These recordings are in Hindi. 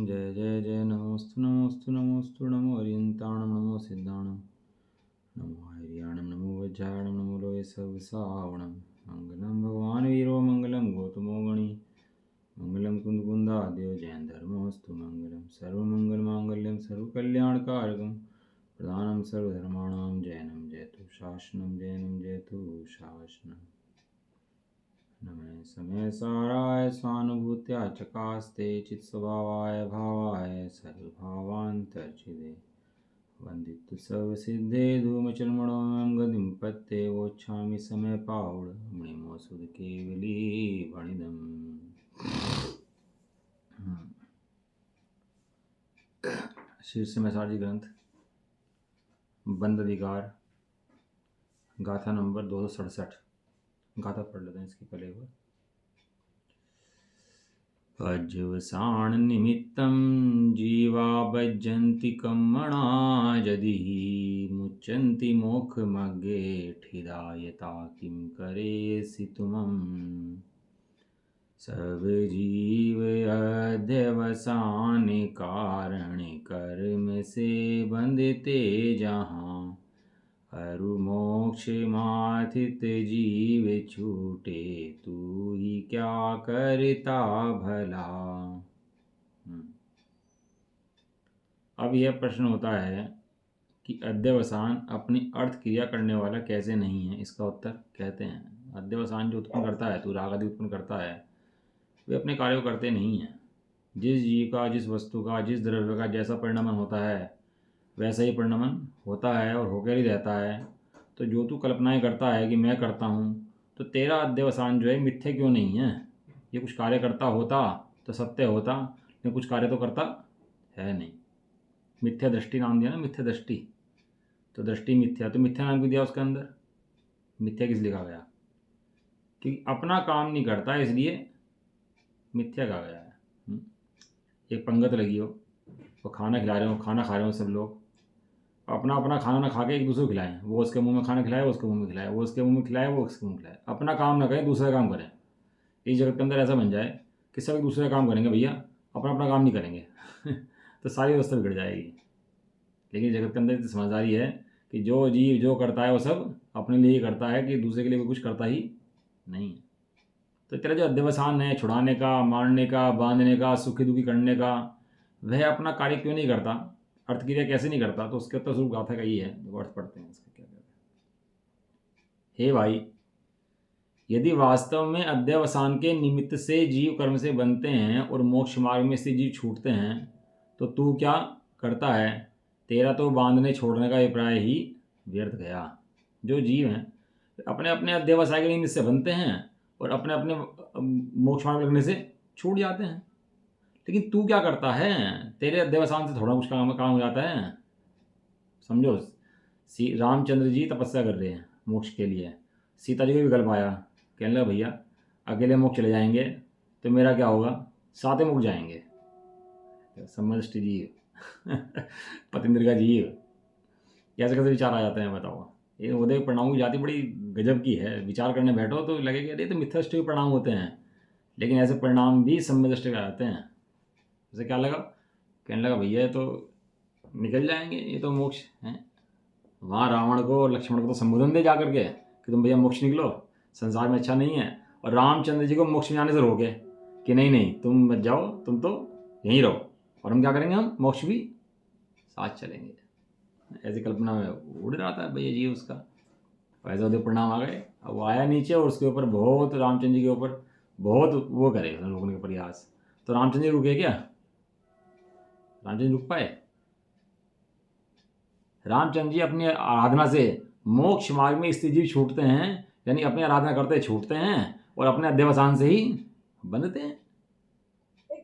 जय जय जय नमोस्तु नमोस्तु नमोस्तु नमो हरियंताणं नमो सिद्धाणं नमो हरियाणं नमो वज्राणं नमो लोये सर्वसावणं मंगलम भगवान वीरो मंगलम गौतमो गणी मंगलम कुंदकुंदादेव जैन धर्मोस्तु मंगलम सर्वमंगलमांगल्यं सर्वकल्याणकारकं प्रधानं सर्वधर्माणां जैनं जयतु शासनं जैनं जयतु शासनं नमः समय साराय स्वानुभूत्या चकास्ते चित्स्वभावाय भावाय सर्वभावान्तर्चिदे वन्दितु सर्वसिद्धे धूमचर्मणोऽहं गतिं पत्ते वोच्छामि समय पावड मणिमो सुध केवली वणिदम्। श्री सिमसारी ग्रंथ बंद अधिकार गाथा नंबर 267। गाथा पढ़ लेते हैं इसकी पहले एक बार। अज्वसाण निमित्तं जीवा भजन्ति कर्मणा यदि मुच्यन्ति मोक्षमग्गे ठिदायता किं करेसि तुमम्। सब जीव अध्यवसान कारण कर्म से बंधते जहाँ अरु मोक्ष माथित जीव छूटे तू ही क्या करता भला। अब यह प्रश्न होता है कि अध्यवसान अपनी अर्थ क्रिया करने वाला कैसे नहीं है। इसका उत्तर कहते हैं अध्यवसान जो उत्पन्न करता है, तू राग आदि उत्पन्न करता है, वे अपने कार्यों करते नहीं हैं। जिस जीव का, जिस वस्तु का, जिस द्रव्य का जैसा परिणामन होता है वैसा ही परिणामन होता है और होकर ही रहता है। तो जो तू कल्पनाएं करता है कि मैं करता हूँ, तो तेरा अध्यवसान जो है मिथ्या क्यों नहीं है। ये कुछ कार्य करता होता तो सत्य होता, लेकिन कुछ कार्य तो करता है नहीं। मिथ्या दृष्टि नाम दिया ना, मिथ्या दृष्टि। तो दृष्टि मिथ्या, तो मिथ्या नाम क्यों दिया उसके अंदर। मिथ्या किस लिखा गया कि अपना काम नहीं करता, इसलिए मिथ्या कहा गया है। एक पंगत लगी हो, वो खाना खिला रहे हो, खाना खा रहे हो सब लोग, अपना अपना खाना ना खा के एक दूसरे को खिलाएं। वो उसके मुंह में खाना खिलाए, वो उसके मुंह में खिलाए, वो उसके मुंह में खिलाए, वो उसके मुंह में खिलाए। अपना काम ना करें, दूसरा काम करें। इस जगत के अंदर ऐसा बन जाए कि सब एक दूसरे का काम करेंगे, भैया अपना अपना काम नहीं करेंगे तो सारी व्यवस्था बिगड़ जाएगी। लेकिन जगत के अंदर समझदारी है कि जो जीव जो करता है वो सब अपने लिए ही करता है, कि दूसरे के लिए कुछ करता ही नहीं। तो तेरा जो अध्यवसान है छुड़ाने का, मारने का, बांधने का, सुखी दुखी करने का, वह अपना कार्य क्यों नहीं करता, अर्थ क्रिया कैसे नहीं करता। तो उसके उत्तर स्वरूप गाथा का ही है, वो अर्थ पढ़ते हैं इसका क्या कहते हैं। हे भाई, यदि वास्तव में अध्यवसान के निमित्त से जीव कर्म से बनते हैं और मोक्ष मार्ग में से जीव छूटते हैं, तो तू क्या करता है। तेरा तो बांधने छोड़ने का अभिप्राय ही व्यर्थ गया। जो जीव हैं अपने अपने अध्यवसाय के निमित्त से बनते हैं और अपने अपने मोक्ष मार्ग लगने से छूट जाते हैं। लेकिन तू क्या करता है, तेरे अध्यवसान से थोड़ा कुछ काम हो जाता है। समझो, रामचंद्र जी तपस्या कर रहे हैं मोक्ष के लिए। सीता जी को विकल्प आया, कहने लगा भैया अकेले मोक्ष चले जाएंगे तो मेरा क्या होगा, साथ ही मुक जाएंगे। समष्टि जीव पतिंद्र का जीव, कैसे कैसे विचार आ जाते हैं बताओ। ये उदय परिणामों की जाति बड़ी गजब की है। विचार करने बैठो तो लगेगा अरे तो मिथ्यादृष्टि के परिणाम होते हैं, लेकिन ऐसे परिणाम भी सम्यदृष्टि के आते हैं। जैसे क्या लगा, कहने लगा भैया तो निकल जाएंगे, ये तो मोक्ष है। वहाँ रावण को और लक्ष्मण को तो संबोधन दे जा करके कि तुम भैया मोक्ष निकलो, संसार में अच्छा नहीं है। और रामचंद्र जी को मोक्ष में जाने से रोके कि नहीं नहीं तुम मत जाओ, तुम तो यहीं रहो और हम क्या करेंगे, हम मोक्ष भी साथ चलेंगे। ऐसी कल्पना में उड़ रहा था भैया जी उसका। ऐसे उदय परिणाम आ गए। अब वो आया नीचे और उसके ऊपर बहुत रामचंद्र जी के ऊपर बहुत वो करे रोकने का प्रयास। तो रामचंद्र जी रुके क्या, रामचंद्र रुक पाए। रामचंद्र जी अपनी आराधना से मोक्ष मार्ग में स्थित जीव छूटते हैं, यानी अपनी आराधना करते छूटते हैं और अपने अध्यवसान से ही बंधते हैं।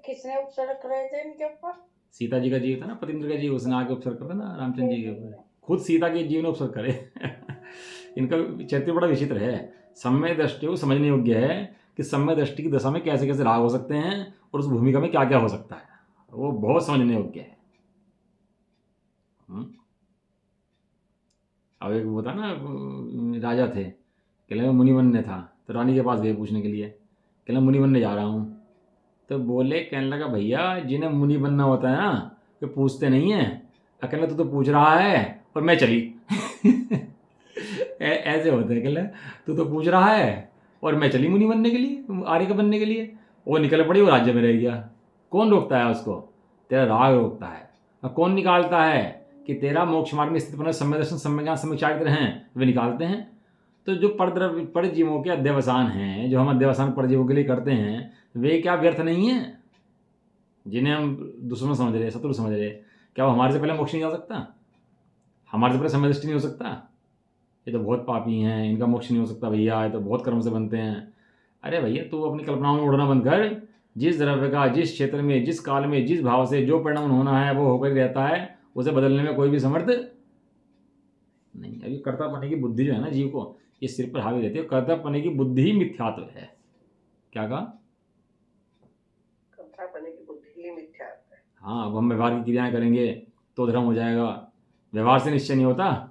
किसने उपसर्ग करे थे इनके ऊपर। सीता जी का जीव था ना, पतिंद्र का जीव, उसने आगे उपसर्ग करा ना रामचंद्र जी के ऊपर। खुद सीता के जीव ने उपसर्ग करे इनका चरित्र बड़ा विचित्र है। सम्यक दृष्टि को समझने योग्य है कि सम्यक दृष्टि की दशा में कैसे कैसे राग हो सकते हैं और उस भूमिका में क्या क्या हो सकता है, वो बहुत समझने योग्य है। अब एक वो था ना, राजा थे, कहले मुनि बनने था, तो रानी के पास गए पूछने के लिए, कहले मुनि बनने जा रहा हूँ। तो बोले, कहने लगा भैया जिन्हें मुनि बनना होता है ना वे पूछते नहीं है, अकेला तू तो पूछ रहा है और मैं चली ऐसे होते हैं, कहले तू तो पूछ रहा है और मैं चली मुनि बनने के लिए, आर्य के बनने के लिए। वो निकल पड़ी, वो राज्य में रह गया। कौन रोकता है उसको? तेरा राग रोकता है। और कौन निकालता है कि तेरा मोक्ष मार्ग में स्थित पुनः सम्य दर्शन सम्य ज्ञान सम्य चारित्र हैं, वे निकालते हैं। तो जो परजीवों के अध्यवसान हैं, जो हम अध्यवसान परजीवों के लिए करते हैं, वे क्या व्यर्थ नहीं है? जिन्हें हम दुश्मन समझ रहे, शत्रु समझ रहे, क्या वो हमारे से पहले मोक्ष नहीं जा सकता? हमारे से पहले समय दृष्टि नहीं हो सकता? ये तो बहुत पापी हैं, इनका मोक्ष नहीं हो सकता भैया, ये तो बहुत कर्म से बनते हैं। अरे भैया तू अपनी कल्पनाओं में उड़ना बंद कर। जिस द्रव्य का जिस क्षेत्र में जिस काल में जिस भाव से जो परिणाम होना है वो होकर ही रहता है, उसे बदलने में कोई भी समर्थ नहीं। अभी कर्ता पने की बुद्धि जो है ना जीव को, ये सिर पर हावी रहती है। कर्ता पने की बुद्धि ही मिथ्यात्व है। क्या कहा? कर्ता पने की बुद्धि ही मिथ्यात्व है। हाँ, अब हम व्यवहार की क्रियाएं करेंगे तो धर्म हो जाएगा। व्यवहार से निश्चय नहीं होता,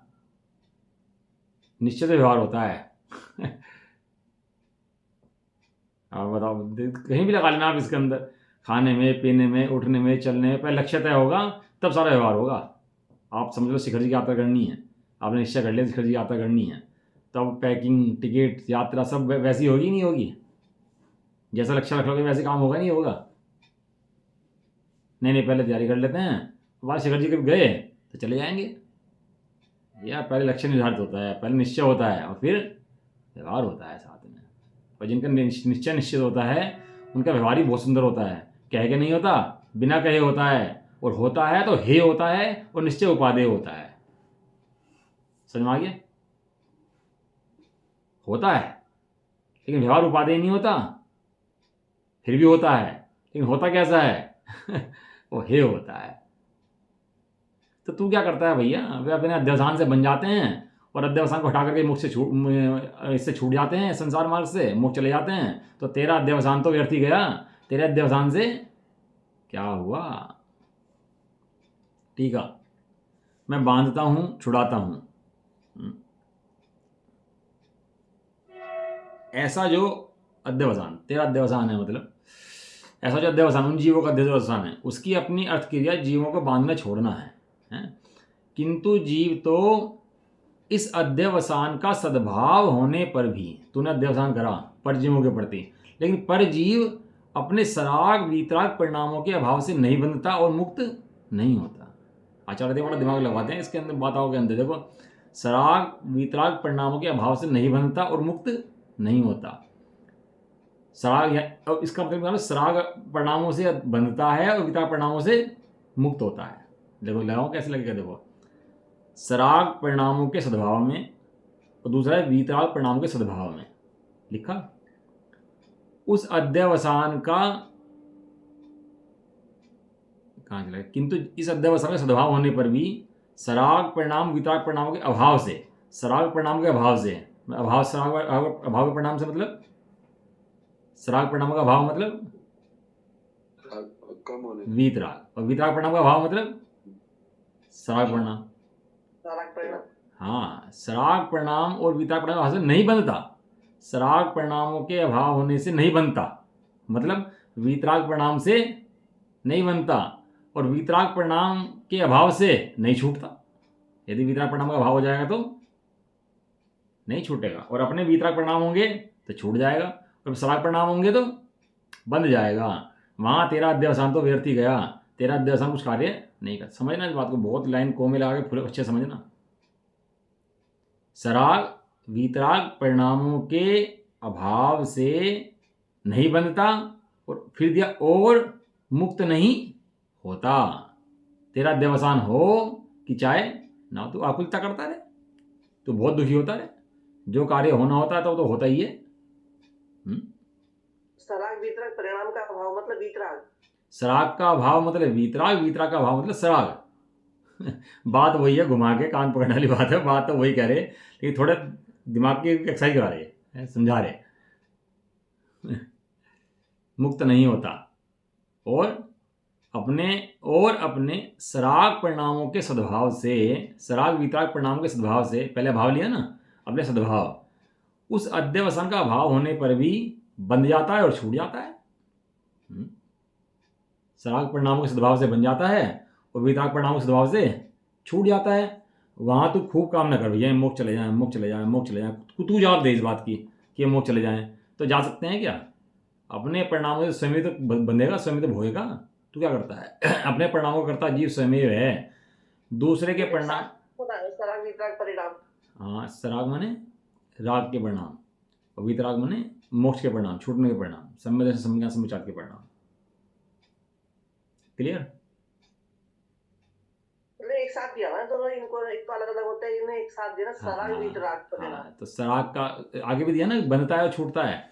निश्चय से व्यवहार होता है। अब बताओ, कहीं भी लगा लेना आप इसके अंदर, खाने में पीने में उठने में चलने में, पहले लक्ष्य तय होगा तब सारा व्यवहार होगा। आप समझ लो शिखर जी की यात्रा करनी है, आपने निश्चय कर लिया शिखर जी की यात्रा करनी है, तब पैकिंग टिकट यात्रा सब वैसी होगी नहीं होगी? जैसा लक्ष्य रख लोगे वैसे काम होगा नहीं होगा? नहीं पहले तैयारी कर लेते हैं, बाद शिखर जी कभी गए तो चले जाएंगे। या पहले लक्ष्य निर्धारित होता है, पहले निश्चय होता है और फिर व्यवहार होता है साथ में। और जिनका निश्चय निश्चित होता है उनका व्यवहार ही बहुत सुंदर होता है। कह के नहीं होता, बिना कहे होता है, और होता है तो हे होता है, और निश्चय उपादेय होता है। समझ में आ गया? होता है लेकिन व्यवहार उपादेय नहीं होता, फिर भी होता है, लेकिन होता कैसा है? वो हे होता है। तो तू क्या करता है भैया? वे अपने अध्यवसान से बन जाते हैं और अध्यवसान को हटा करके मुख से इससे छूट जाते हैं, संसार मार्ग से मुख चले जाते हैं। तो तेरा अध्यवसान तो व्यर्थ ही गया। तेरे अध्यवसान से क्या हुआ? ठीक है, मैं बांधता हूं छुड़ाता हूं। ऐसा जो अध्यवसान, तेरा अध्यवसान है, मतलब ऐसा जो अध्यवसान उन जीवों का अध्यवसान है, उसकी अपनी अर्थ क्रिया जीवों को बांधना छोड़ना है। किंतु जीव तो इस अध्यवसान का सद्भाव होने पर भी, तूने अध्यवसान करा परजीवों के प्रति, लेकिन परजीव अपने सराग वीतराग परिणामों के अभाव से नहीं बंधता और मुक्त नहीं होता। आचार्य देव बड़ा दिमाग लगाते हैं इसके अंदर, बातों के अंदर देखो, सराग वीतराग परिणामों के अभाव से नहीं बंधता और मुक्त नहीं होता। सराग, अब इसका मतलब सराग परिणामों से बंधता है और वीतराग परिणामों से मुक्त होता है। देखो लगाओ कैसे लगेगा, देखो, सराग परिणामों के सद्भाव में और दूसरा है वीतराग परिणामों के सद्भाव में। लिखा, उस अध्यवसान का कहाँ चला, किंतु इस अध्यवसान का सद्भाव होने पर भी सराग परिणाम वीतराग परिणामों के अभाव से, सराग परिणाम के अभाव से, अभाव सराग अभाव के परिणाम से मतलब सराग परिणाम का अभाव मतलब कम होने, वीतराग, और वीतराग परिणाम का अभाव मतलब सराग परिणाम। हाँ, सराग परिणाम और वीतराग परिणाम से नहीं बनता, सराग परिणामों के अभाव होने से नहीं बनता, मतलब वीतराग परिणाम से नहीं बनता और वीतराग परिणाम के अभाव से नहीं छूटता। यदि वीतराग परिणाम का अभाव हो जाएगा तो नहीं छूटेगा, और अपने वीतराग परिणाम होंगे तो छूट जाएगा, और सराग परिणाम होंगे तो बंध जाएगा। वहां तेरा अध्यवसान तो व्यर्थ ही गया, तेरा अध्यवसान कुछ कार्य नहीं कर। समझना इस बात को, बहुत लाइन को में लगा के पूरे अच्छे समझना। सराग वीतराग परिणामों के अभाव से नहीं बंधता, और फिर दिया और मुक्त नहीं होता। तेरा अध्यवसान हो कि चाहे ना, तो आकुलता करता रहे, तो बहुत दुखी होता रहे। जो कार्य होना होता है तो वो तो होता ही है। सराग वीतराग परिणाम का अभाव मतलब वीतराग, सराग का अभाव मतलब वीतराग, वीतराग का अभाव मतलब सराग। बात वही है, घुमा के कान पकड़ने वाली बात है, बात तो वही कह रहे, लेकिन थोड़ा दिमाग की एक्सरसाइज करा रहे, समझा रहे। मुक्त नहीं होता और अपने सराग परिणामों के सद्भाव से, सराग वीतराग परिणामों के सद्भाव से, पहले अभाव लिया ना, अपने सद्भाव, उस अध्यवसान का अभाव होने पर भी बंध जाता है और छूट जाता है। सराग परिणामों के सद्भाव से बन जाता है और वितराग परिणामों के सद्भाव से छूट जाता है। वहाँ तू खूब काम ना कर भैया, मोक्ष चले जाएं, मोक्ष चले जाएं, मोक्ष चले जाएं, तू जवाब दे इस बात की कि मोक्ष चले जाएं, तो जा सकते हैं क्या? अपने परिणामों से स्वयं तो बंधेगा, स्वयं तो भोगेगा। तू क्या करता है? अपने परिणामों का करता जीव स्वयं है, दूसरे के परिणाम। सराग वितराग परिणाम। हाँ, सराग माने राग के परिणाम और वितराग माने मोक्ष के परिणाम, छूटने के परिणाम, सम्यक संज्ञा समुच्चार के परिणाम। क्लियर? एक साथ दिया ना दोनों, इनको एक तो अलग अलग होता है, इन्हें एक साथ दिया सराग वितराग परिणाम। हाँ, तो सराग का आगे भी दिया ना, बंधता है और छूटता है,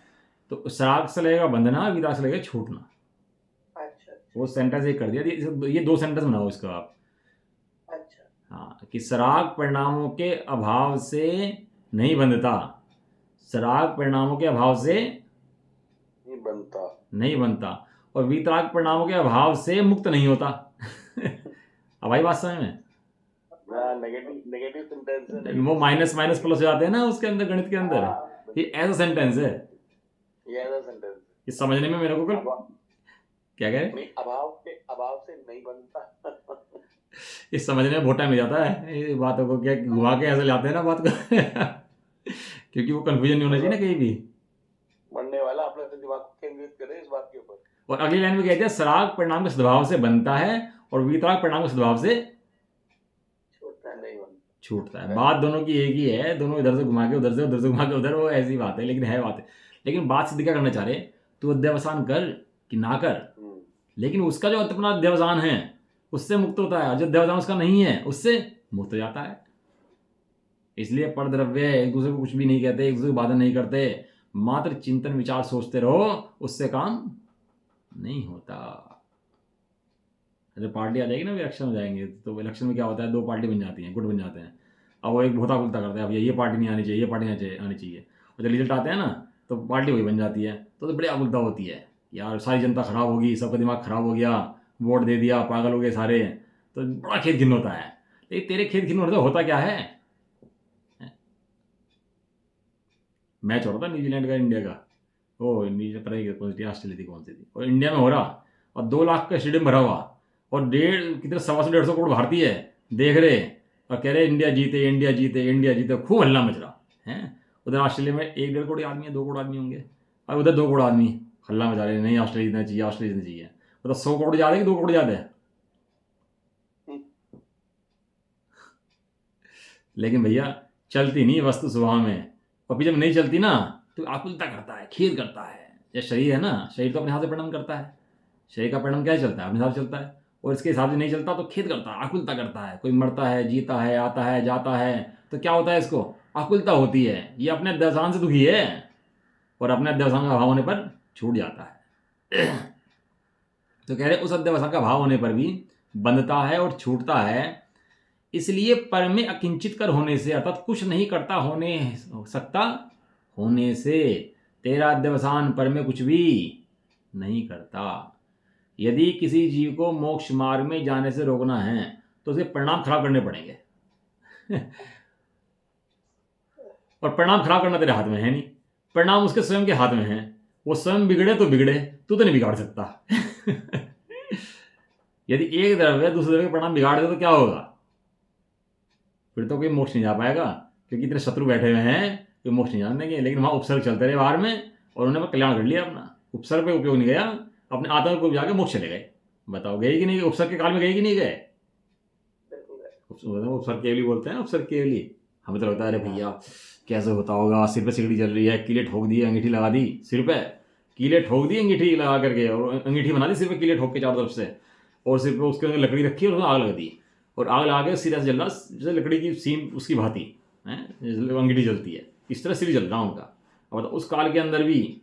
तो सराग से लगेगा बंधना, वितराग से लगेगा छूटना। अच्छा, वो सेंटेंस एक कर दिया, ये 2 सेंटेंस बनाओ इसका आप। अच्छा। हाँ, कि सराग परिणामों के अभाव से नहीं बंधता, सराग परिणामों के अभाव से नहीं बनता और वितराग परिणामों के अभाव से मुक्त नहीं होता। अब आई बात समझ में? नेगेटिव सेंटेंस है, वो माइनस माइनस प्लस हो जाते हैं ना उसके अंदर, गणित के अंदर। ये ऐसा सेंटेंस है, ये ऐसा सेंटेंस ये समझने में मेरे को क्या कह रहे, अभाव से नहीं बनता। ये समझने में बहुत टाइम लग जाता है ये बातों को, क्या घुमा के ऐसे लाते हैं ना बात को। क्योंकि वो कंफ्यूजन नहीं होना चाहिए ना कहीं भी। बनने वाला अपने दिमाग को केंद्रित करे इस बात के ऊपर। और अगली लाइन में कहते हैं सराग परिणाम के सद्भाव से बनता है और वितराग परिणाम के सद्भाव से छूटता है। बात दोनों की एक ही है, दोनों इधर से घुमा के उधर से, उधर से घुमा के उधर, वो ऐसी बात है, लेकिन है बात है। लेकिन बात सिद्ध क्या करना चाह रहे, तू अध्यवसान कर कि ना कर, लेकिन उसका जो अपना अध्यवसान है उससे मुक्त होता है, जो अध्यवसान उसका नहीं है उससे मुक्त हो जाता है। इसलिए परद्रव्य एक दूसरे को कुछ भी नहीं कहते, एक दूसरे को बाधा नहीं करते, मात्र चिंतन विचार सोचते रहो, उससे काम नहीं होता। जब पार्टी आ जाएगी ना, इलेक्शन हो जाएंगे, तो इलेक्शन में क्या होता है, 2 पार्टी बन जाती हैं, गुट बन जाते हैं। अब वो एक भोता कुलता करता है, अब ये पार्टी नहीं आनी चाहिए, ये पार्टी नहीं आनी चाहिए, और जब रिजल्ट आते हैं ना तो पार्टी वही बन जाती है। तो बड़ी आकुलता होती है, यार सारी जनता खराब होगी, सबका दिमाग खराब हो गया, वोट दे दिया, पागल हो गए सारे, तो बड़ा खेत खिन्न होता है। लेकिन तेरे खेत खिन्न होने से होता क्या है? मैच हो रहा था न्यूजीलैंड का इंडिया का, वो न्यूजीलैंड पता नहीं कौन सी थी, ऑस्ट्रेलिया थी कौन सी थी, और इंडिया में हो रहा, और 2 लाख का स्टेडियम भरा हुआ, और 150 करोड़ भारतीय है देख रहे, और कह रहे इंडिया जीते, इंडिया जीते, इंडिया जीते, खूब हल्ला मच रहा है। उधर ऑस्ट्रेलिया में 1-1.5 करोड़ आदमी है, 2 करोड़ आदमी होंगे, और उधर 2 करोड़ आदमी हल्ला मचा रहे, नहीं ऑस्ट्रेलिया जीतना चाहिए, ऑस्ट्रेलिया जीतना चाहिए। मतलब 100 करोड़ ज़्यादा है कि 2 करोड़ ज़्यादा है? लेकिन भैया चलती नहीं वस्तु स्वभाव में, और जब नहीं चलती ना तो आकुलता करता है, खेद करता है। जैसे शरीर है ना, शरीर तो अपने हाथ से परिणाम करता है, शरीर का परिणाम क्या चलता है, अपने हिसाब से चलता है, और इसके हिसाब से नहीं चलता तो खेद करता है, आकुलता करता है। कोई मरता है, जीता है, आता है, जाता है, तो क्या होता है, इसको आकुलता होती है। ये अपने अध्यवसान से दुखी है और अपने अध्यवसान का अभाव होने पर छूट जाता है। तो कह रहे उस अध्यवसान का अभाव होने पर भी बंधता है और छूटता है। इसलिए पर में अकिंचित कर होने से, अर्थात कुछ नहीं करता होने सकता होने से, तेरा अध्यवसान पर में कुछ भी नहीं करता। यदि किसी जीव को मोक्ष मार्ग में जाने से रोकना है तो उसे परिणाम खराब करने पड़ेंगे। और परिणाम खराब करना तेरे हाथ में है नहीं, परिणाम उसके स्वयं के हाथ में है। वो स्वयं बिगड़े तो बिगड़े, तू तो नहीं बिगाड़ सकता। यदि एक द्रव्य दूसरे द्रव्य के परिणाम बिगाड़ दे तो क्या होगा? फिर तो कोई मोक्ष नहीं जा पाएगा, क्योंकि इतने शत्रु बैठे हुए हैं कि मोक्ष नहीं जाने देंगे। लेकिन वहाँ उपसर्ग चलते रहे बाहर में, और उन्होंने कल्याण कर लिया अपना, उपसर्ग पे उपयोग नहीं गया, अपने आत्मा को जाके मोक्ष चले गए। बताओ गए कि नहीं? उपसर्ग के काल में गए कि नहीं गए? उपसर्ग केवली बोलते हैं, उपसर्ग केवली। हमें तो लगता है अरे भैया कैसे होता होगा, सिर पे सिगड़ी चल रही है, कीले ठोक दी, अंगीठी लगा दी सिर पे, कीले ठोक दी अंगीठी लगा करके, और अंगीठी बना दी सिर पे कीले ठोक के चारों तरफ से, और सिर पे उसके अंदर लकड़ी रखी और उसमें आग लगा दी, और आग लगा के सिर जल रहा, जैसे लकड़ी की सीम उसकी भांति है, अंगीठी जलती है, इस तरह सिर जल रहा उनका। और उस काल के अंदर भी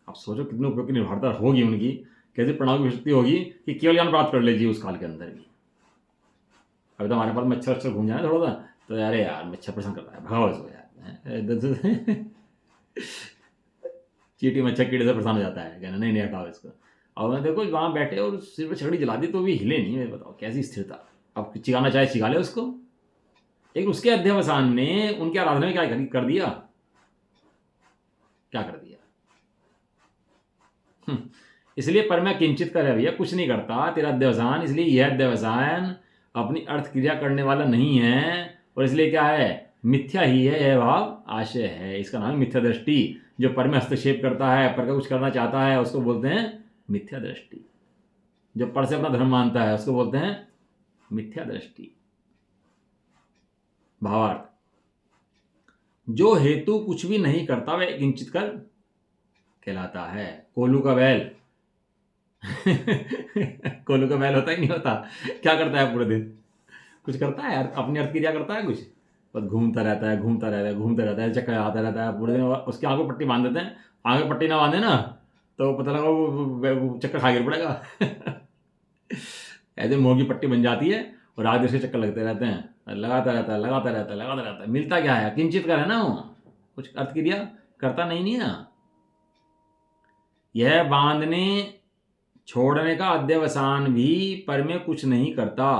आप सोचो कितने उपयोग की निर्भरता होगी उनकी, कैसे प्रणव की शक्ति होगी कि केवल ज्ञान प्राप्त कर लीजिए उस काल के अंदर भी। अभी तो हमारे पास मच्छर अक्षर घूम जाए थोड़ा सा तो अरे यार मच्छर पसंद करता है, भगाओ इसको यार। चींटी मच्छर कीड़े से परेशान हो जाता है, कहना नहीं नहीं हटाओ इसको। और मैं देखो वहाँ बैठे और सिर पर छकड़ी जला दी तो भी हिले नहीं। मैं बताओ कैसी स्थिरता। अब चिकाना चाहे चिका ले उसको, लेकिन उसके अध्यवसान ने उनकी आराधना में क्या कर दिया, क्या कर दिया। इसलिए पर मैं किंचित कर है भैया, कुछ नहीं करता तेरा अध्यवसान, इसलिए यह अध्यवसान अपनी अर्थ क्रिया करने वाला नहीं है, और इसलिए क्या है, मिथ्या ही है, यह भाव आशय है। इसका नाम है मिथ्या दृष्टि। जो पर में हस्तक्षेप करता है, पर का कुछ करना चाहता है, उसको बोलते हैं मिथ्या दृष्टि। जो पर से अपना धर्म मानता है उसको बोलते हैं मिथ्या दृष्टि। भावार्थ, जो हेतु कुछ भी नहीं करता वह किंचित कर कहलाता है। कोल्हू का बैल कोल्हू का बैल होता ही नहीं होता, क्या करता है पूरे दिन, कुछ करता है यार, अपनी अर्थ क्रिया करता है कुछ, बस घूमता रहता है, घूमता रहता है, घूमता रहता है, चक्कर आता रहता है पूरे दिन। उसकी आंखों पट्टी बांध देते हैं, आंखें पट्टी ना बांधे ना तो पता लगा वो चक्कर खा गिर पड़ेगा। ऐसे मुंह की पट्टी बन जाती है और आगे से चक्कर लगते रहते हैं, लगाता रहता है, लगाता रहता है, लगाता रहता है। मिलता क्या है, किंचित कर है ना, वो कुछ अर्थ क्रिया करता नहीं है। यह बांधने छोड़ने का अध्यवसान भी पर में कुछ नहीं करता,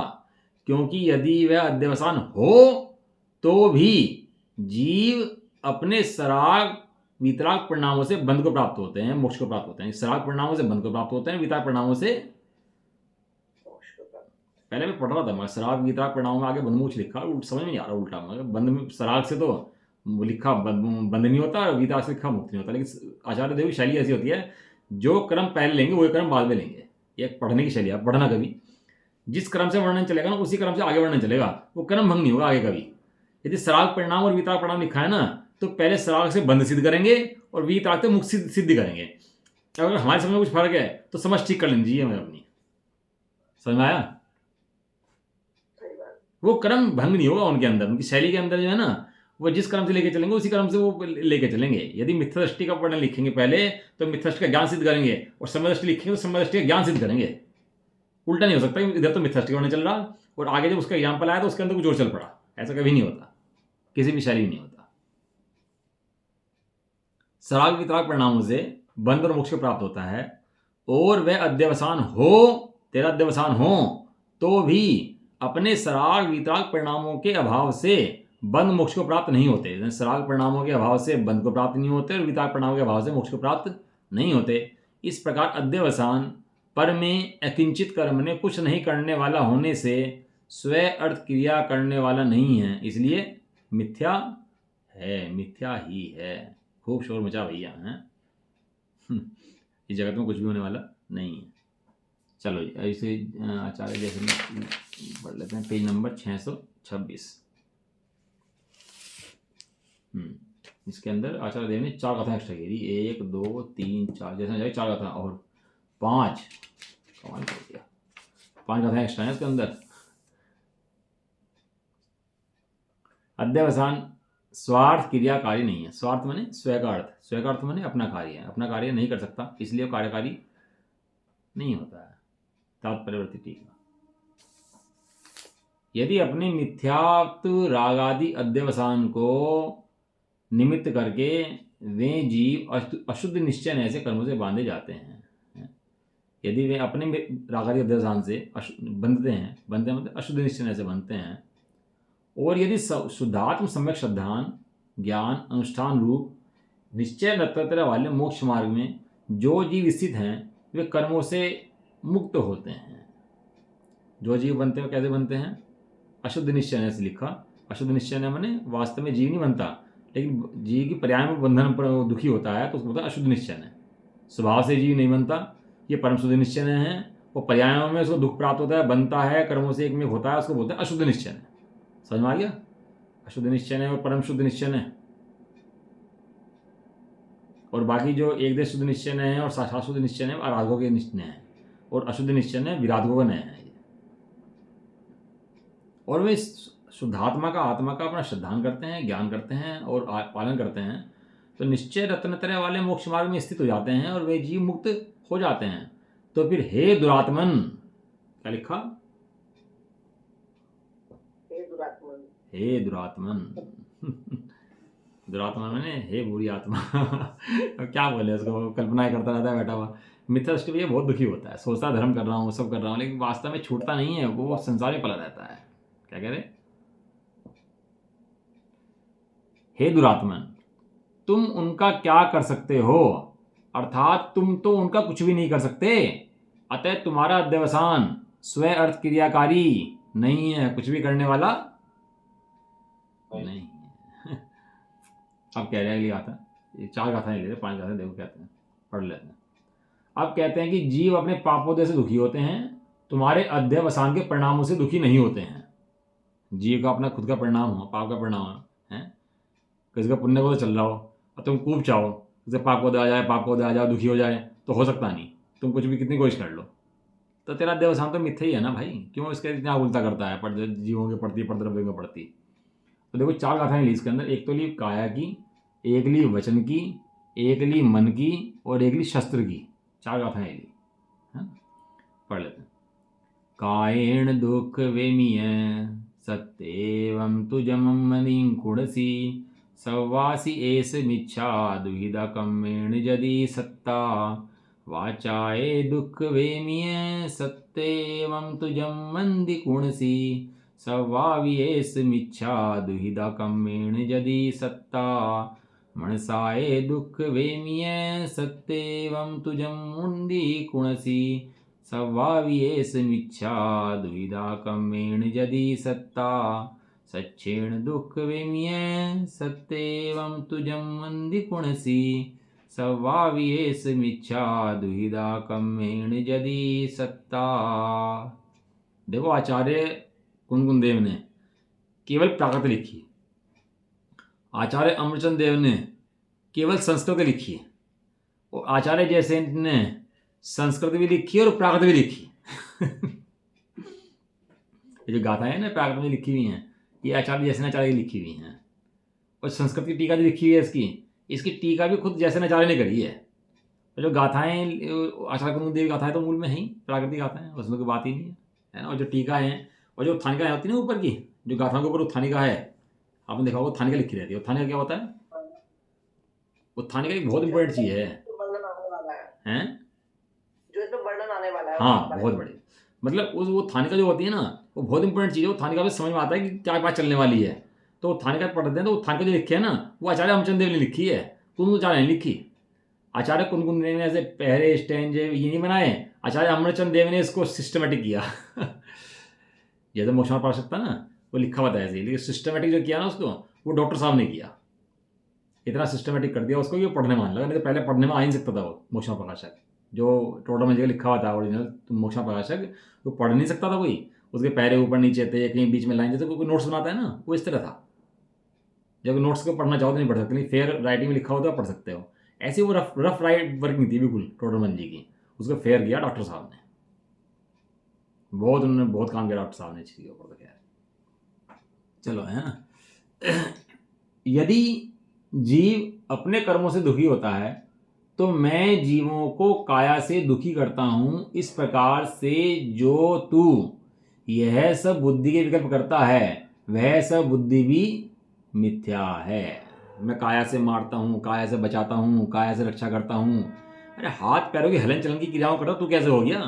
क्योंकि यदि वह अध्यवसान हो तो भी जीव अपने सराग वितराग परिणामों से बंध को प्राप्त होते हैं, मोक्ष को प्राप्त होते हैं। सराग परिणामों से बंध को प्राप्त होते हैं, वितराग परिणामों से, पहले मैं पढ़ रहा था, मैं सराग वितराग परिणामों में आगे बंध मोक्ष लिखा, समझ में नहीं आ रहा उल्टा। मगर बंध में सराग से तो लिखा बंध नहीं होता, वितराग से लिखा मुक्त नहीं होता। लेकिन आचार्य देव की शैली ऐसी होती है, जो क्रम पहले लेंगे वही क्रम बाद में लेंगे। ये पढ़ने की शैली है, पढ़ना कभी जिस क्रम से वर्णन चलेगा ना उसी क्रम से आगे वर्णन चलेगा, वो क्रम भंग नहीं होगा आगे कभी। यदि सराग परिणाम और वितराग परिणाम लिखा है ना, तो पहले सराग से बंध सिद्ध करेंगे और वितराग से मुक्त सिद्ध करेंगे। अगर हमारे समझ में कुछ फर्क है तो समझ ठीक कर लीजिए, मैं अपनी समझ में आया। वो क्रम भंग नहीं होगा उनके अंदर, उनकी शैली के अंदर जो है ना, वो जिस क्रम से लेके चलेंगे उसी क्रम से वो लेके चलेंगे। यदि मिथ्या दृष्टि का वर्णन लिखेंगे पहले तो मिथ्या दृष्टि का ज्ञान सिद्ध करेंगे, और समय दृष्टि लिखेंगे तो समय दृष्टि का ज्ञान सिद्ध करेंगे। उल्टा नहीं हो सकता, इधर तो मिथ्या दृष्टि का वर्णन चल रहा और आगे जब उसका एग्जाम्पल आया तो उसके अंदर कुछ और चल पड़ा। ऐसा कभी नहीं होता, किसी भी शैली में नहीं होता। सराग वितराग परिणामों से बंध और मोक्ष को प्राप्त होता है, और वह अध्यवसान हो, तेरा अध्यवसान हो तो भी अपने सराग वितराग परिणामों के अभाव से बंध मोक्ष को प्राप्त नहीं होते। सराग परिणामों के अभाव से बंध को प्राप्त नहीं होते और वितराग परिणामों के अभाव से मोक्ष को प्राप्त नहीं होते। इस प्रकार अध्यवसान पर में अकिंचित कर्म ने कुछ नहीं करने वाला होने से स्व अर्थ क्रिया करने वाला नहीं है, इसलिए मिथ्या है, मिथ्या ही है। खूब शोर मचा भैया हैं, इस जगत में कुछ भी होने वाला नहीं है। चलो ऐसे आचार्य जैसे पढ़ लेते हैं, पेज नंबर 626। इसके अंदर आचार्य देव ने 4 कथाएं एक्स्ट्रा की थी, 1 2 3 4, जैसे जाए 4 कथा और 5, कमाल कर दिया, 5 कथाएं एक्स्ट्रा है इसके अंदर। अध्यवसान स्वार्थ क्रियाकारी नहीं है। स्वार्थ माने स्वय का अर्थ, स्वय का अर्थ माने अपना कार्य है, अपना कार्य नहीं कर सकता, इसलिए कार्यकारी नहीं होता है। तात्पर्यवर्ती टीका, यदि अपने मिथ्यात्व रागादि अध्यवसान को निमित्त करके वे जीव अशुद्ध निश्चय ऐसे कर्मों से बांधे जाते हैं, यदि वे अपने रागादि अध्यवसान से बंधते हैं, मतलब अशुद्ध निश्चय से बंधते हैं, और यदि शुद्धात्म सम्यक श्रद्धान ज्ञान अनुष्ठान रूप निश्चय रत्नत्रय वाले मोक्ष मार्ग में जो जीव स्थित हैं वे कर्मों से मुक्त होते हैं। जो जीव बनते हैं कैसे बनते हैं, अशुद्ध निश्चय से लिखा। अशुद्ध निश्चय माने वास्तव में जीव नहीं बनता, लेकिन जीव की पर्याय में बंधन पर दुखी होता है तो उसको बोलता है अशुद्ध निश्चय। स्वभाव से जीव नहीं बनता, ये परम शुद्ध निश्चय है। वो पर्यायों में उसको दुख प्राप्त होता है, बनता है, कर्मों से एक में होता है, उसको बोलते हैं अशुद्ध निश्चय। समझ में आ गया, अशुद्ध निश्चय और परम शुद्ध निश्चय। और बाकी जो एक देश शुद्ध निश्चय है और साक्षात शुद्ध निश्चय है आराधकों के निश्चय है, और अशुद्ध निश्चय है विराधकों का नय है। और वे शुद्धात्मा का आत्मा का अपना श्रद्धान करते हैं, ज्ञान करते हैं और पालन करते हैं, तो निश्चय रत्नत्रय वाले मोक्ष मार्ग में स्थित हो जाते हैं और वे जीव मुक्त हो जाते हैं। तो फिर हे दुरात्मन, क्या लिखा, हे दुरात्मन। दुरात्मा मैंने हे बुरी आत्मा। क्या बोले उसको, कल्पना करता रहता है बैठा हुआ। मिथ्या दृष्टि ये बहुत दुखी होता है, सोचता धर्म कर रहा हूँ, सब कर रहा हूँ, लेकिन वास्तव में छूटता नहीं है, वो संसार में पला रहता है। क्या कह रहे, हे दुरात्मन, तुम उनका क्या कर सकते हो अर्थात तुम तो उनका कुछ भी नहीं कर सकते, अतः तुम्हारा अध्यवसान स्वयं अर्थ क्रियाकारी नहीं है, कुछ भी करने वाला नहीं है। अब कह रहे हैं अगली गाथा, ये 4 गाथाएं ले रहे, 5 गाथाएं देखो कहते हैं, पढ़ लेते हैं। अब कहते हैं कि जीव अपने पापोदय से दुखी होते हैं, तुम्हारे अध्यवसान के परिणामों से दुखी नहीं होते हैं। जीव का अपना खुद का परिणाम हो, पाप का परिणाम है, किसी का पुण्य को तो चल रहा हो और तुम खूब चाहो उसे पाप को आ जाए, पाप को आ जाए, दुखी हो जाए, तो हो सकता नहीं, तुम कुछ भी कितनी कोशिश कर लो, तो तेरा अध्यवसान तो मिथ्या ही है ना भाई, क्यों इसके इतना उल्टा करता है पर जीवों के प्रति, परद्रव्यों के प्रति। तो देखो 4 गाथाएं ली इसके अंदर, एक तो ली काया की, एक ली वचन की, एक ली मन की और एक ली शस्त्र की, 4 गाथाएं ली, है पढ़ लेते हैं। कायेण दुख वेमिय सत्येवं तुजमं मनिं कुणसी सवासी एस मिच्छा दुहिदा कम्मेण यदि सत्ता वाचाए दुख वेमिय सत्येवं तुजं मंदि कुणसी सवावियेस मिच्छा दुहिदा कम्मेण यदि सत्ता मनसाए दुख वेमिय सत्येवं तुजं मुंदी कुणसी सवावियेस मिच्छा दुविधा कम्मेण यदि सत्ता सच्छेण दुख वेमिय सत्येवं तुजं मंदि कुणसी सवावियेस मिच्छा दुविधा कम्मेण यदि सत्ता। देखो आचार्य कुनकुन देव ने केवल प्राकृत लिखी है, आचार्य अमरचंद देव ने केवल संस्कृत लिखी है, और आचार्य जैसे ने संस्कृत भी लिखी है और प्राकृत भी लिखी ये जो गाथाएं हैं ना प्राकृत में लिखी हुई हैं, ये आचार्य जैसे आचार्य की लिखी हुई हैं, और संस्कृत की टीका जो लिखी हुई है इसकी टीका भी खुद जैसे आचार्य ने करी है। और जो गाथाएं आचार्य कुनकुन देव गाथाएं तो मूल में है ही प्राकृतिक गाथाएं, उसमें कोई बात ही नहीं है ना। और जो टीका है और जो उत्थानिका होती है ना ऊपर की, जो गाथाओं के ऊपर उत्थानिका है, आपने देखा होगा उत्थानिका लिखी रहती है। उत्थानिका क्या होता है? उत्थानिका एक बहुत इंपॉर्टेंट चीज है, वर्णन आने वाला है, हैं? जो इसमें वर्णन आने वाला है। हाँ बहुत बड़ी, मतलब उस वो थानिका जो होती है ना वो बहुत इंपॉर्टेंट चीज़ है। वो थानिका में समझ में आता है कि क्या बात चलने वाली है, तो थानिका पढ़ते हैं। तो थानिका जो लिखी है ना वो आचार्य अमरचंद देव ने लिखी है, कुनकुन आचार्य ने लिखी। आचार्य कुनकुन देव ने ऐसे पहरे स्टैंड ये नहीं बनाए, आचार्य अमरचंद देव ने इसको सिस्टमेटिक किया जैसे मोक्षमार्ग पढ़ सकता ना वो लिखा हुआ था ऐसे ही, लेकिन सिस्टमेटिक जो किया ना उसको वो डॉक्टर साहब ने किया, इतना सिस्टमेटिक कर दिया उसको कि पढ़ने मान लगा, नहीं तो पहले पढ़ने में आ ही नहीं सकता था वो मोक्षमार्ग प्रकाशक जो टोटल में जगह लिखा हुआ था ओरिजिनल मोक्षमार्ग प्रकाशक, वो पढ़ नहीं सकता था कोई, उसके पैरे ऊपर नीचे थे, कहीं बीच में लाइन, जैसे कोई नोट्स बनाता है ना वो इस तरह था। जब नोट्स को पढ़ना चाहो तो नहीं पढ़ सकते, नहीं फेयर राइटिंग में लिखा होता है पढ़ सकते हो, ऐसी वो रफ राइट वर्क नहीं थी बिल्कुल टोटल मंजी की, उसको फेयर किया डॉक्टर साहब ने, बहुत उन्होंने बहुत काम किया डॉक्टर साहब ने इसके ऊपर। तो खैर चलो है ना। यदि जीव अपने कर्मों से दुखी होता है तो मैं जीवों को काया से दुखी करता हूं, इस प्रकार से जो तू यह सब बुद्धि के विकल्प करता है वह सब बुद्धि भी मिथ्या है। मैं काया से मारता हूँ, काया से बचाता हूँ, काया से रक्षा करता हूँ, अरे हाथ पैरों की हलन चलन की क्रियाओं करता तू कैसे हो गया?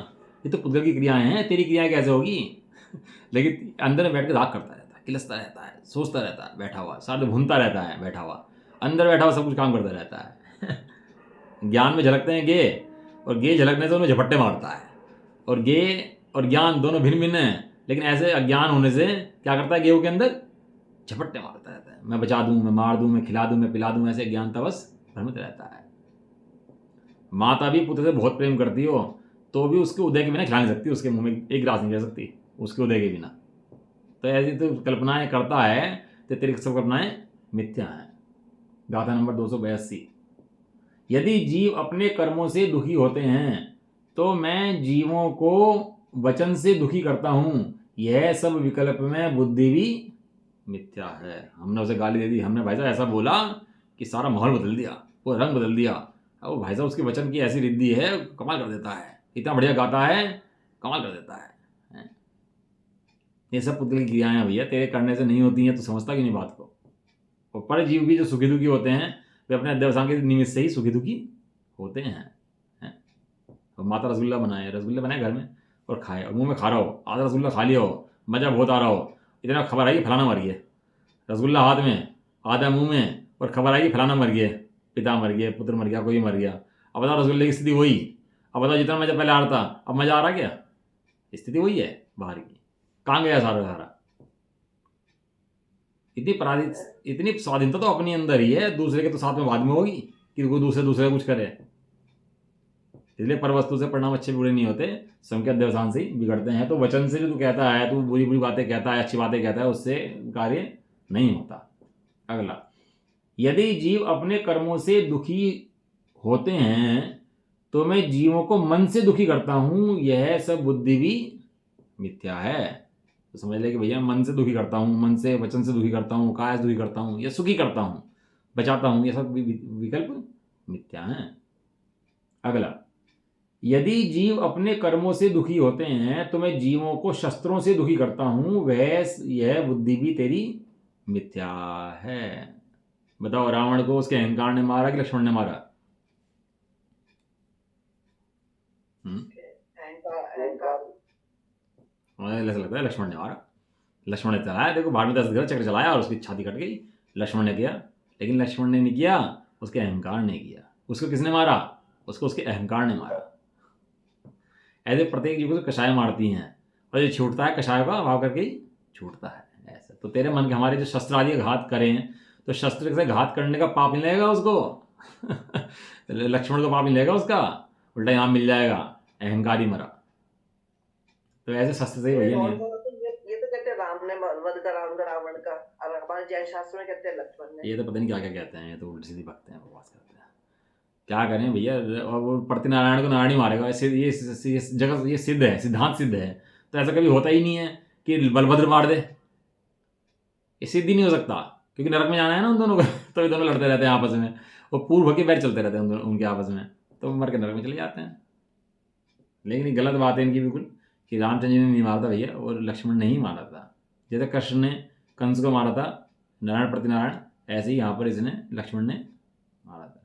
ये तो पुद्गल की क्रियाएं हैं, तेरी क्रियाएं कैसे होगी? लेकिन अंदर में बैठ के राग करता रहता है, किलसता रहता है, सोचता रहता है बैठा हुआ, सारे भूनता रहता है बैठा हुआ, अंदर बैठा हुआ सब कुछ काम करता रहता है। ज्ञान में झलकते हैं गे, और गे झलकने से उन्हें झपट्टे मारता है, और गे और ज्ञान दोनों भिन्न भिन्न हैं, लेकिन ऐसे अज्ञान होने से क्या करता है गेहूं के अंदर झपट्टे मारता रहता है, मैं बचा दूं, मैं मार दूं, मैं खिला दूं, मैं पिला दूं, ऐसे ज्ञान तवस भ्रमित रहता है। माता भी पुत्र से बहुत प्रेम करती हो तो भी उसके उदय के बिना खिला नहीं सकती, उसके मुंह में एक ग्रास नहीं रह सकती उसके उदय के बिना। तो ऐसी तो कल्पनाएं करता है तो तेरी सब कल्पनाएं मिथ्या हैं। गाथा नंबर 282। यदि जीव अपने कर्मों से दुखी होते हैं तो मैं जीवों को वचन से दुखी करता हूं, यह सब विकल्प में बुद्धि भी मिथ्या है। हमने उसे गाली दे दी, हमने भाई साहब ऐसा बोला कि सारा माहौल बदल दिया, वो रंग बदल दिया। अब वो भाई साहब उसके वचन की ऐसी रिद्धि है, कमाल कर देता है, इतना बढ़िया गाता है, कमाल कर देता है। ये सब पुतल की क्रियाएं हैं भैया, तेरे करने से नहीं होती हैं, तो समझता क्यों नहीं बात को? और पर जीव भी जो सुखी दुखी होते हैं वे अपने अध्यवसान के निमित्त से ही सुखी दुखी होते हैं। और माता रसगुल्ला बनाए घर में और खाए, और मुंह में खा रहा हो, आधा रसगुल्ला खा लिया हो, मजा बहुत आ रहा हो, इतना खबर आई कि फलाना मर गया, रसगुल्ला हाथ में आधा मुंह में, और खबर आई कि फलाना मर गया, पिता मर गया, पुत्र मर गया, कोई मर गया। अब बताओ रसगुल्ले की स्थिति वही, अब बताओ जितना मजा पहले आ रहा था अब मजा आ रहा क्या? स्थिति वही है बाहर की, कहाँ गया सारा सारा? इतनी स्वाधीनता तो अपने अंदर ही है, दूसरे के तो साथ में बाद में होगी कि कोई दूसरे कुछ करे। इसलिए पर वस्तु से परिणाम अच्छे बुरे नहीं होते, स्वयं के अध्यवसान से ही बिगड़ते हैं। तो वचन से जो तू कहता है, तू बुरी बुरी बातें कहता है, अच्छी बातें कहता है, उससे कार्य नहीं होता। अगला, यदि जीव अपने कर्मों से दुखी होते हैं तो मैं जीवों को मन से दुखी करता हूं, यह सब बुद्धि भी मिथ्या है। तो समझ ले कि भैया मन से दुखी करता हूं, मन से वचन से दुखी करता हूं, काया से दुखी करता हूं या सुखी करता हूं, बचाता हूं, ये सब विकल्प मिथ्या है। अगला, यदि जीव अपने कर्मों से दुखी होते हैं तो मैं जीवों को शस्त्रों से दुखी करता हूं, यह बुद्धि भी तेरी मिथ्या है। बताओ, रावण को उसके अहंकार ने मारा कि लक्ष्मण ने मारा? ऐसा लगता है लक्ष्मण ने मारा। लक्ष्मण ने चलाया, देखो भाड़ में 10 चक्र चलाया और उसकी छाती कट गई, लक्ष्मण ने किया। लेकिन लक्ष्मण ने नहीं किया, उसके अहंकार ने किया। उसको किसने मारा? उसको उसके अहंकार ने मारा। ऐसे प्रत्येक जीव को कषाय मारती हैं और जो छूटता है कषाय का भाव करके ही छूटता है। ऐसा तो तेरे मन के हमारे जो शस्त्र आदि घात करें तो शस्त्र से घात करने का पाप मिलेगा उसको लक्ष्मण को पाप मिलेगा उसका, उल्टा इनाम मिल जाएगा, अहंकार ही मरा। तो ऐसे शस्त्र से ही भैया नहीं है। ये तो कहते हैं राम ने वध करा उनका रावण का, और हमारे जैन शास्त्र में कहते हैं लक्ष्मण ने। ये तो पता नहीं क्या क्या कहते हैं, ये तो उल्टी सीधी भगते हैं, बकवास करते हैं। क्या करें भैया, और वो प्रति नारायण को नारायण ही मारेगा। ये जगह ये सिद्ध है, सिद्धांत सिद्ध है। तो ऐसा कभी होता ही नहीं है कि बलभद्र मार दे, ये सिद्ध ही नहीं हो सकता, क्योंकि नरक में जाना है ना उन दोनों को तो ये दोनों लड़ते रहते हैं आपस में, वो पूर्व के बैठ चलते रहते हैं उनके आपस में, तो मर के नरक में चले जाते हैं। लेकिन ये गलत बात है इनकी बिल्कुल कि रामचंद्र जी ने नहीं मारा था भैया, और लक्ष्मण ने ही मारा था। जैसे कृष्ण ने कंस को मारा था नारायण प्रतिनारायण, ऐसे ही यहाँ पर इसने लक्ष्मण ने मारा था।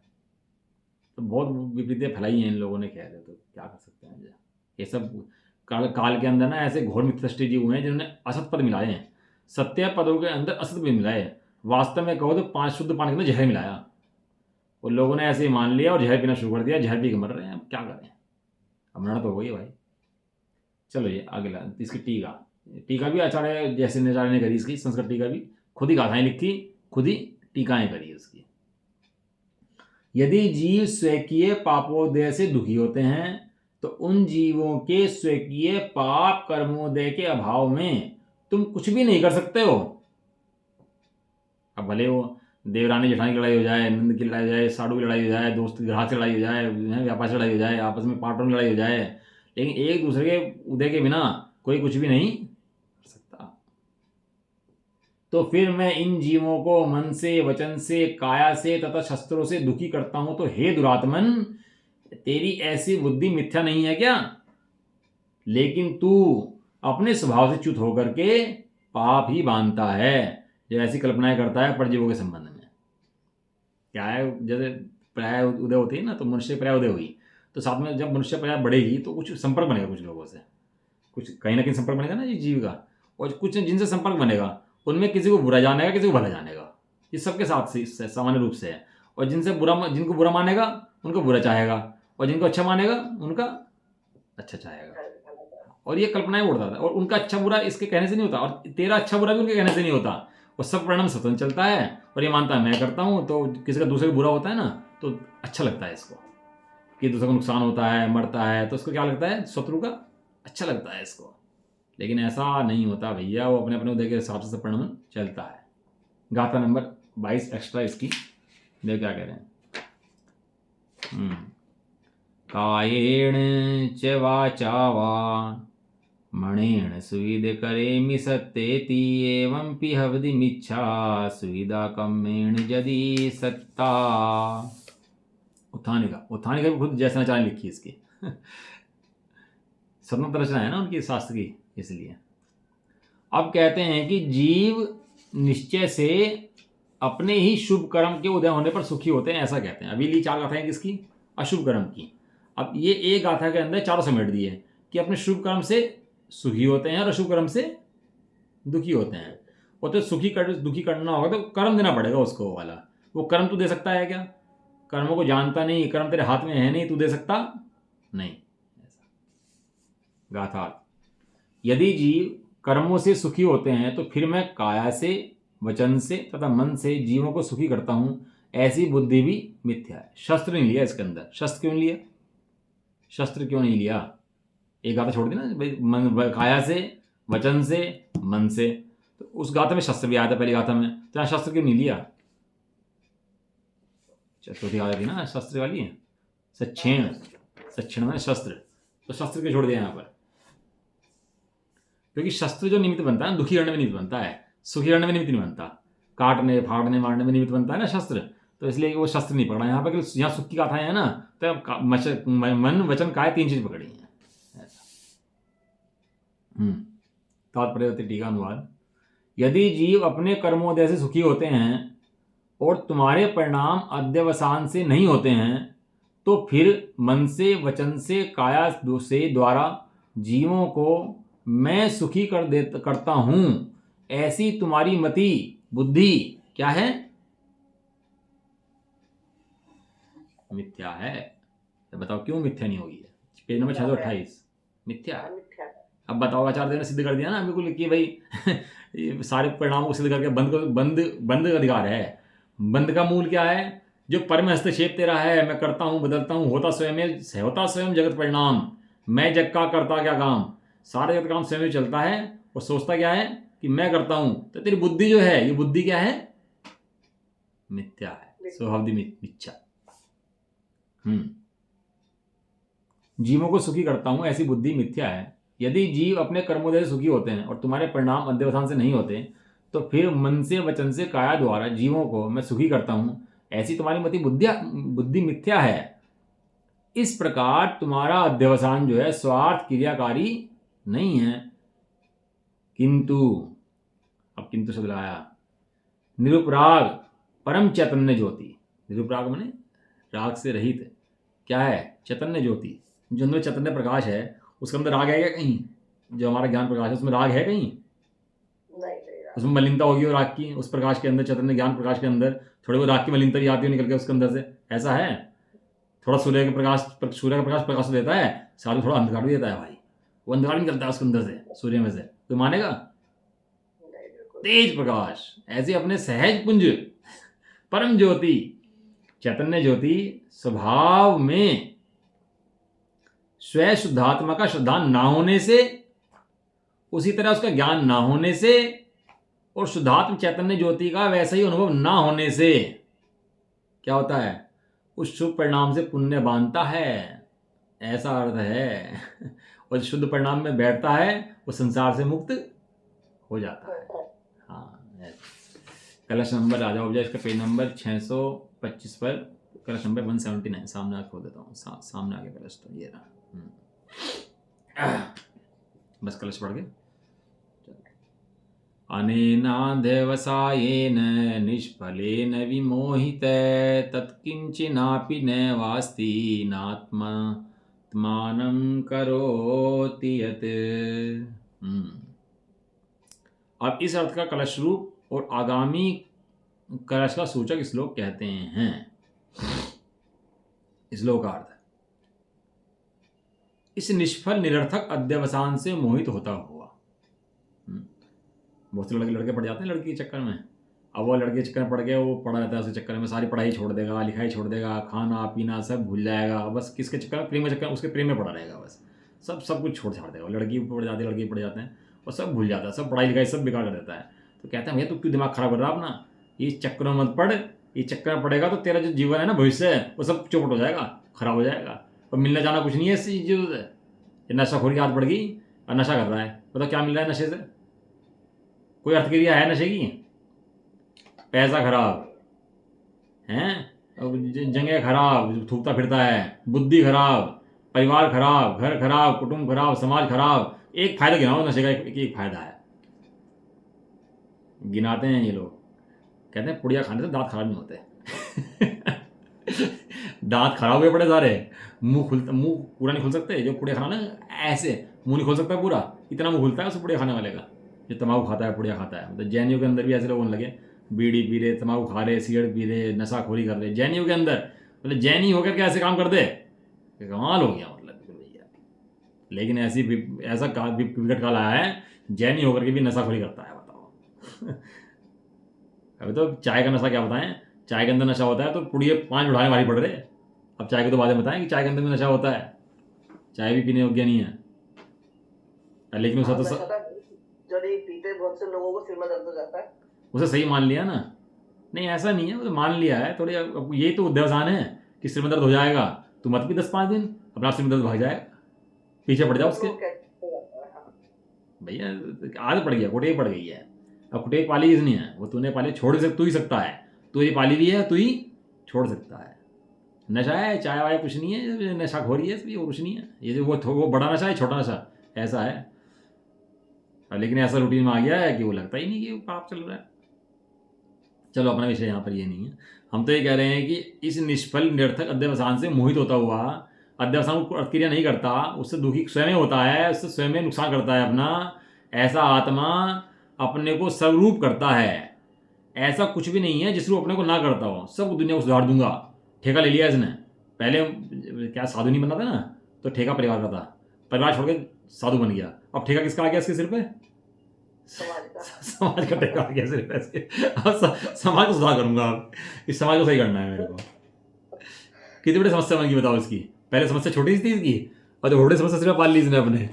तो बहुत विपरीत फैलाई है इन लोगों ने, कह दे तो क्या कर सकते हैं। ये सब काल के अंदर ना ऐसे घोर मिथ्याष्टि जीव हुए हैं जिन्होंने असत पद मिलाए हैं, सत्य पदों के अंदर असत पद मिलाए हैं। वास्तव में कहो तो 5 शुद्ध पानी के अंदर जहर मिलाया, और लोगों ने ऐसे ही मान लिया और जहर पीना शुरू कर दिया, जहर पी के मर रहे हैं। अब क्या करें, अब मरना तो हो गई भाई। चलो ये अगला, इसकी टीका भी आचार्य जैसे आचार्य ने करी, इसकी संस्कृत टीका भी खुद ही गाथाएं लिखी, खुद ही टीकाएं करी उसकी। यदि जीव स्वकीय पापोदय से दुखी होते हैं तो उन जीवों के स्वकीय पाप कर्मोदय के अभाव में तुम कुछ भी नहीं कर सकते हो। अब भले वो देवरानी जेठानी की लड़ाई हो जाए, नंद की लड़ाई हो जाए, साड़ू की लड़ाई हो जाए, दोस्त ग्राहक से लड़ाई हो जाए, व्यापार से लड़ाई हो जाए, आपस में पार्टनर की लड़ाई हो जाए, लेकिन एक दूसरे के उदय के बिना कोई कुछ भी नहीं कर सकता। तो फिर मैं इन जीवों को मन से, वचन से, काया से तथा शस्त्रों से दुखी करता हूं, तो हे दुरात्मन, तेरी ऐसी बुद्धि मिथ्या नहीं है क्या? लेकिन तू अपने स्वभाव से च्युत होकर के पाप ही बांधता है, जो ऐसी कल्पनाएं करता है परजीवों के संबंध में। क्या है, जैसे पर्याय उदय होती है ना, तो मनुष्य पर्याय उदय हुई, तो साथ में जब मनुष्य पर्याय बढ़ेगी तो कुछ संपर्क बनेगा कुछ लोगों से, कुछ कहीं ना कहीं संपर्क बनेगा ना जीव का, और कुछ जिनसे संपर्क बनेगा उनमें किसी को बुरा जानेगा, किसी को भला जानेगा। ये सबके साथ सामान्य रूप से है। और जिनको बुरा मानेगा उनको बुरा चाहेगा, और जिनको अच्छा मानेगा उनका अच्छा चाहेगा। और ये कल्पनाएं उड़ता था, और उनका अच्छा बुरा इसके कहने से नहीं होता, और तेरा अच्छा बुरा भी उनके कहने से नहीं होता। वो सब परिणाम स्वतंत्र चलता है, और ये मानता है मैं करता हूँ, तो किसी का दूसरे का बुरा होता है ना तो अच्छा लगता है इसको, कि दूसरे को नुकसान होता है, मरता है, तो उसको क्या लगता है, शत्रु का अच्छा लगता है इसको। लेकिन ऐसा नहीं होता भैया, वो अपने अपने उदय के हिसाब से परिणाम चलता है। गाथा नंबर 22 एक्स्ट्रा इसकी, देख क्या कह रहे हैं। कायेण च वाचा वा मणेन सुविद करेमि सत्येति एवं पिहवदिमिच्छा सुविदा कम्मेण यदि सत्ता। उत्थानिका भी खुद जैसनाचार्य लिखी इसकी स्वतंत्र रचना है ना उनकी शास्त्र की, इसलिए। अब कहते हैं कि जीव निश्चय से अपने ही शुभ कर्म के उदय होने पर सुखी होते हैं, ऐसा कहते हैं। अभी ली 4 गाथाएं किसकी, अशुभ कर्म की। अब ये एक गाथा के अंदर चारों समेट दिए कि अपने शुभ कर्म से सुखी होते हैं और अशुभ कर्म से दुखी होते हैं। और तो दुखी करना होगा तो कर्म देना पड़ेगा उसको वाला, वो कर्म तो दे सकता है क्या? कर्मों को जानता नहीं, कर्म तेरे हाथ में है नहीं, तू दे सकता नहीं। गाथा, यदि जीव कर्मों से सुखी होते हैं तो फिर मैं काया से, वचन से तथा मन से जीवों को सुखी करता हूं, ऐसी बुद्धि भी मिथ्या है। शस्त्र नहीं लिया इसके अंदर। शस्त्र क्यों लिया? शस्त्र क्यों नहीं लिया? एक गाथा छोड़ दी ना भाई, मन काया से, वचन से, मन से, तो उस गाथा में शस्त्र भी आया था पहली गाथा में, तो यहाँ शस्त्र क्यों नहीं लिया? चौथी गाथा थी ना शस्त्र वाली, सच्छेण, सच्छेण में शस्त्र, तो शस्त्र क्यों छोड़ दिया यहाँ पर? क्योंकि शस्त्र जो निमित्त बनता है दुखी करने में निमित्त बनता है, सुखी करने में निमित्त नहीं बनता। काटने, फाड़ने, मारने में निमित्त बनता है ना शस्त्र, तो इसलिए वो शस्त्र नहीं पकड़ा यहाँ पर। यहाँ सुख की गाथाएं है ना, तो मन वचन काय 3 चीज पकड़ी है। तात्पर्य टीका अनुवाद, यदि जीव अपने कर्मोदय से सुखी होते हैं और तुम्हारे परिणाम अध्यवसान से नहीं होते हैं, तो फिर मन से, वचन से, काया से द्वारा जीवों को मैं सुखी करता हूं, ऐसी तुम्हारी मति बुद्धि क्या है? मिथ्या है। तो बताओ क्यों मिथ्या नहीं होगी? पेज नंबर 628, मिथ्या है। अब बताओ, आचार्य ने सिद्ध कर दिया ना बिल्कुल कि भाई सारे परिणामों को सिद्ध करके बंद का अधिकार है। बंद का मूल क्या है? जो परम हस्तक्षेप तेरा है, मैं करता हूं, बदलता हूं, होता स्वयं जगत परिणाम, मैं जग का करता क्या काम, सारा जगत काम स्वयं चलता है और सोचता क्या है कि मैं करता हूं। तो तेरी बुद्धि जो है, ये बुद्धि क्या है? मिथ्या है, स्वभावधि मिथ्या। जीवों को सुखी करता हूं, ऐसी बुद्धि मिथ्या है। यदि जीव अपने कर्मोदय से सुखी होते हैं और तुम्हारे परिणाम अध्यवसान से नहीं होते, तो फिर मन से, वचन से, काया द्वारा जीवों को मैं सुखी करता हूं, ऐसी तुम्हारी मति बुद्धि मिथ्या है। इस प्रकार तुम्हारा अध्यवसान जो है स्वार्थ क्रियाकारी नहीं है, किंतु, अब किंतु शब्द लगाया, निरुपराग परम चैतन्य ज्योति। निरुपराग माने राग से रहित, क्या है? चैतन्य ज्योति। जो अंदर चैतन्य प्रकाश है, उसके अंदर राग है क्या कहीं? जो हमारा ज्ञान प्रकाश है उसमें राग है कहीं? उसमें मलिनता होगी और राग की, उस प्रकाश के अंदर, चैतन्य ज्ञान प्रकाश के अंदर थोड़े वो राग की मलिनता भी आती है निकल के उसके अंदर से, ऐसा है? थोड़ा सूर्य का प्रकाश देता है, साथ में थोड़ा अंधकार भी देता है भाई, वो अंधकार भी निकलता है उसके अंदर से, सूर्य में से, तो मानेगा? तेज प्रकाश। ऐसे अपने सहज पुंज परम ज्योति, चैतन्य ज्योति स्वभाव में स्वयं शुद्धात्मा का श्रद्धान ना होने से, उसी तरह उसका ज्ञान ना होने से और शुद्धात्म चैतन्य ज्योति का वैसा ही अनुभव ना होने से क्या होता है? उस शुभ परिणाम से पुण्य बांधता है, ऐसा अर्थ है। और शुद्ध परिणाम में बैठता है वो संसार से मुक्त हो जाता है। हाँ, कलश नंबर आ जाओ, इसका पेज नंबर 625 पर कलश नंबर 179 सामने आके खोल देता हूँ, सामने आगे कलश तो ये रहा। बस कलश पढ़ के, अनेनाध्यवसायेन निष्फलेन विमोहित तत्किंचिनापि नैवास्ति नात्मात्मानं करोति यत्। अब इस अर्थ का कलश रूप और आगामी कलश का सूचक श्लोक कहते हैं। श्लोक का अर्थ, इस निष्फल निरर्थक अध्यवसान से मोहित होता हुआ। बहुत से लड़के पड़ जाते हैं लड़की के चक्कर में। अब वो लड़के के चक्कर में पड़ गया, वो पड़ा रहता है उसके चक्कर में, सारी पढ़ाई छोड़ देगा, लिखाई छोड़ देगा, खाना पीना सब भूल जाएगा, बस किसके चक्कर में? प्रेम के चक्कर में, उसके प्रेम में पड़ा रहेगा, बस सब कुछ छोड़ छाड़ देगा। लड़की पड़ जाती है, लड़के पड़ जाते हैं और सब भूल जाता है, सब पढ़ाई लिखाई सब बेकार कर देता है। तो कहते हैं भैया तू क्यों दिमाग खराब कर रहा अपना, ये चक्कर में मत पड़, ये चक्कर में पड़ेगा तो तेरा जो जीवन है ना, भविष्य है, वो सब चौपट हो जाएगा, खराब हो जाएगा। और मिलना जाना कुछ नहीं है इस चीज़ से। ये नशाखोरी की आदत पड़ गई और नशा कर रहा है, बताओ क्या मिल रहा है नशे से? कोई अर्थ क्रिया है नशे की? पैसा खराब हैं, जगह खराब, थूकता फिरता है, बुद्धि खराब, परिवार खराब, घर खराब, कुटुंब खराब, समाज खराब। एक फायदा गिनाओ नशे का, एक फायदा है, गिनाते हैं ये लोग, कहते हैं पुड़िया खाने से दांत खराब नहीं होते। दांत खराब हुए पड़े सारे, मुंह पूरा नहीं खोल सकते। जो पुड़िया खाना ना, ऐसे मुंह नहीं खोल सकता पूरा, इतना मुंह खुलता है उस पुड़िया खाने वाले का, जो तम्बाकू खाता है, पुड़िया खाता है। मतलब जैनियों के अंदर भी ऐसे लोग होने लगे, बीड़ी पी रहे, तम्बाकू खा रहे, सिगरेट पी रहे, नशाखोरी कर रहे। जैनियों के अंदर मतलब जैनी होकर के ऐसे काम कर दे, कमाल हो गया मतलब बिल्कुल भैया। लेकिन ऐसा विकट काल आया है, जैनी होकर के भी नशाखोरी करता है, बताओ। अभी तो चाय का नशा क्या बताएं, चाय के अंदर नशा होता है तो पुड़िए 5 उठाने भारी पड़ रहे। अब चाय की तो बातें बताएं कि चाय के अंदर भी नशा होता है, चाय भी पीने योग्य नहीं है, लेकिन उसका तो नशा जो नहीं पीते बहुत से लोगों को सिर में दर्द हो जाता है। उसे सही मान लिया ना, नहीं ऐसा नहीं है, वो तो मान लिया है थोड़ी। अब यही तो देवसान है कि सिर में दर्द हो जाएगा, तू मत भी 10-5 दिन, अपना सिर में दर्द भाग जाएगा, पीछे पड़ जाओ उसके। भैया आदत पड़ गया, कुटेक पड़ गई है। अब कुटेक पाली किसने है, वो तूने पाली, छोड़ तू ही सकता है, तू ये पाली भी है, तू ही छोड़ सकता है। नशा है चाय वाय कुछ नहीं है, नशा खोरी है इसलिए, वो कुछ नहीं है। ये जो वो बड़ा नशा है, छोटा नशा ऐसा है। लेकिन ऐसा रूटीन में आ गया है कि वो लगता ही नहीं कि वो पाप चल रहा है। चलो अपना विषय यहाँ पर ये नहीं है, हम तो ये कह रहे हैं कि इस निष्फल निरर्थक अध्यवसान से मोहित होता हुआ अध्यवसान को क्रिया नहीं करता, उससे दुखी स्वयं होता है, उससे स्वयं नुकसान करता है अपना, ऐसा आत्मा अपने को सर्वरूप करता है। ऐसा कुछ भी नहीं है जिस रूप अपने को ना करता हो, सब दुनिया को सुधार दूंगा। ठेका ले लिया इसने, पहले क्या साधु नहीं बना था ना, तो ठेका परिवार का था, परिवार छोड़ के साधु बन गया। अब ठेका किसका आ गया इसके सिर पे, समाज का ठेका आ गया सिर पे इसके। अब समाज को सुधार करूंगा, अब इस समाज को सही करना है मेरे को। कितनी बड़ी समस्या बन गई बताओ इसकी, पहले समस्या छोटी सी थी इसकी, और जो बड़ी समस्या सिर्फ पाल ली इसने अपने।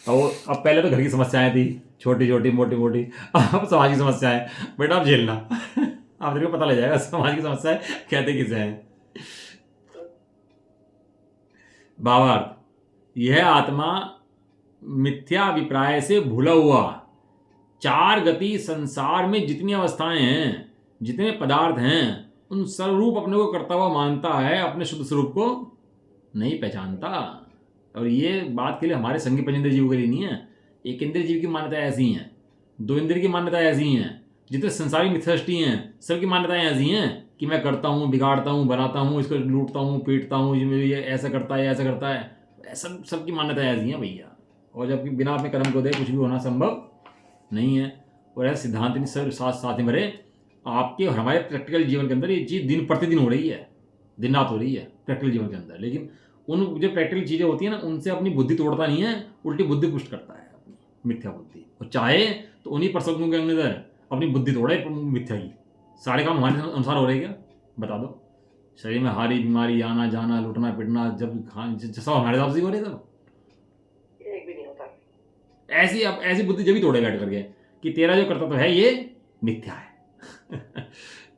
अब पहले तो घर की समस्याएं थी, छोटी छोटी मोटी मोटी, अब समाज की समस्याएं, बेटा आप झेलना। आप तेरे को पता लग जाएगा समाज की समस्याएं कहते किसे हैं। भावार्थ, यह आत्मा मिथ्या अभिप्राय से भूला हुआ, 4 गति संसार में जितनी अवस्थाएं हैं, जितने पदार्थ हैं, उन सर्वरूप अपने को करता हुआ मानता है, अपने शुद्ध स्वरूप को नहीं पहचानता। और ये बात के लिए हमारे संगी पंचेंद्र जीव के लिए नहीं है, एक इंद्रिय जीव की मान्यताएं ऐसी हैं, 2 इंद्रिय की मान्यताएं ऐसी हैं, जितने संसारी मिथ्याष्टि हैं सबकी मान्यताएं ऐसी हैं कि मैं करता हूँ, बिगाड़ता हूँ, बनाता हूँ, इसको लूटता हूँ, पीटता हूँ, ये ऐसा करता है, ऐसा करता है, सबकी मान्यताएं ऐसी हैं भैया। और जबकि बिना अपने कर्म को दे कुछ भी होना संभव नहीं है। और ऐसा सिद्धांत साथ ही भरे आपके और हमारे प्रैक्टिकल जीवन के अंदर ये चीज़ दिन प्रतिदिन हो रही है, दिन रात हो रही है प्रैक्टिकल जीवन के अंदर। लेकिन उन जो प्रैक्टिकल चीज़ें होती हैं ना, उनसे अपनी बुद्धि तोड़ता नहीं है, उल्टी बुद्धि पुष्ट करता है अपनी मिथ्या बुद्धि। और चाहे तो उन्हीं प्रसंगों के अंदर अपनी बुद्धि तोड़े मिथ्या की। सारे काम हमारे अनुसार हो रहे क्या, बता दो। शरीर में हारी बीमारी, आना जाना, लूटना पिटना, जब सब हमारे हिसाब से हो रहे सब, एक भी नहीं होता। ऐसी बुद्धि जब भी तोड़े बैठ करके कि तेरा जो कर्तव्य है ये मिथ्या है।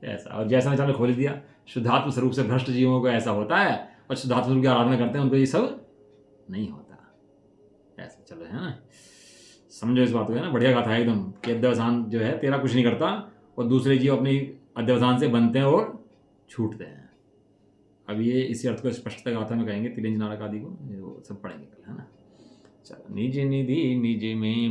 ऐसा, और जैसा मैंने खोल दिया, शुद्धात्म स्वरूप से भ्रष्ट जीवों को ऐसा होता है, और शुद्धात्म स्वरूप की आराधना करते हैं उनको ये सब नहीं होता। ऐसा चलो है ना, समझो इस बात को, है ना। बढ़िया कथा है एकदम कि अध्यवसान जो है तेरा कुछ नहीं करता, और दूसरे जीव अपनी अध्यवसान से बनते हैं और छूटते हैं। अब ये इसी अर्थ को स्पष्टता गाथा में कहेंगे, तिलिंज नारक आदि को, वो सब पढ़ेंगे कल, है ना। चलो, निज निधि निज में